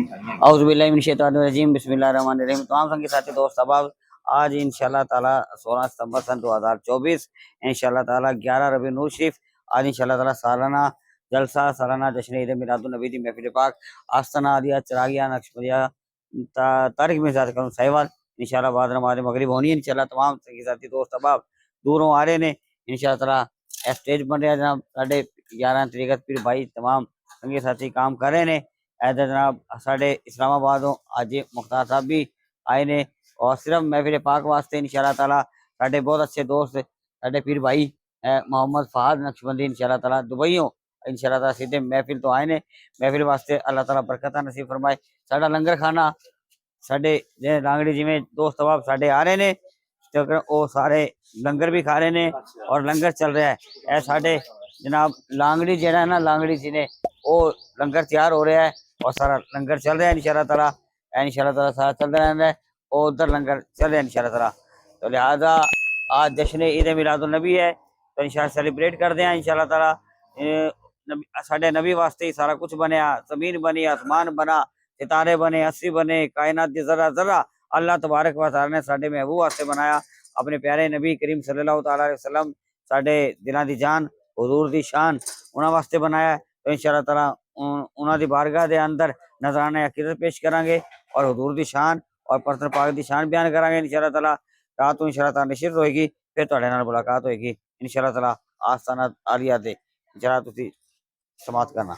औज़ुबिल्लाहिमिनश्शैतानिर्रजीम बिस्मिल्लाहिर्रहमानिर्रहीम। तमाम संगी साथी दोस्त अहबाब, आज इंशाल्लाह ताला 16 सितंबर सन 2024 इंशाल्लाह ताला 11 रबी नूर शरीफ आज इंशाल्लाह ताला सालाना जलसा सालाना जश्न ईद मिलादुन नबी दी महफिल पाक आस्ताना आलिया चरागिया नक्शबंदिया तारिक मिजाज करूं साहिवाल इंशाल्लाह बाद नमाज मगरिब होनी है। इंशाल्लाह तमाम संगी साथी दोस्त अहबाब दूरों आ रहे ने इंशाल्लाह ताला स्टेज बन रहा जनाब साढ़े 11 तरीकत पीर भाई तमाम संगी साथी काम कर रहे ने। ऐदा जनाब साढ़े इस्लामाबादों हाजी मुख्तार साहब भी आए ने और सिर्फ महफिल पाक वास्ते इंशाल्लाह ताला साढ़े बहुत अच्छे दोस्त साढ़े पीर भाई मोहम्मद फहद नक्शबंदी इंशाल्लाह ताला दुबईयों इंशाल्लाह ताला सीधे महफिल तो आए ने। महफिल वास्ते अल्लाह ताला बरकत नसीब फरमाए। साडा लंगर खाना साढ़े लांगड़ी जिमें दोस्त अहबाब साढ़े आ रहे ने तो वो सारे लंगर भी खा रहे ने और लंगर चल रहा है। ए साढ़े जनाब लांगड़ी जेड़ा है ना लांगड़ी जी ने वो लंगर तैयार हो रहा है और सारा लंगर चल रहा है इंशाल्लाह ताला सारा चल रहा है और उधर लंगर चल रहा है इंशाल्लाह ताला। तो लिहाजा आज जश्न ईद मिलादुन नबी है तो इंशाल्लाह सेलिब्रेट करते हैं इंशाल्लाह ताला। साढ़े नबी वास्ते ही सारा कुछ बनया, जमीन बनी, आसमान बना, सितारे बने, अस्सी बने, कायनात दी जरा जरा अल्लाह तबारक व तआला ने साढ़े महबूब वास्ते बनाया। अपने प्यारे नबी करीम सल्लल्लाहु तआला अलैहि वसल्लम साढ़े दिलों की जान हुजूर दी शान उन्हां वास्ते बनाया। तो इंशाल्लाह ताला उन्हां दी बारगाह दे अंदर नजराना अकीदत पेश करांगे और हुजूर दी शान और परतर पाक दी शान बयान करांगे इंशाल्लाह ताला। रात को इंशाल्लाह ताला नशिर होएगी फिर तुहाडे नाल मुलाकात होएगी इंशाल्लाह ताला आस्ताना आलिया दे जरा तुसी समाप्त करना।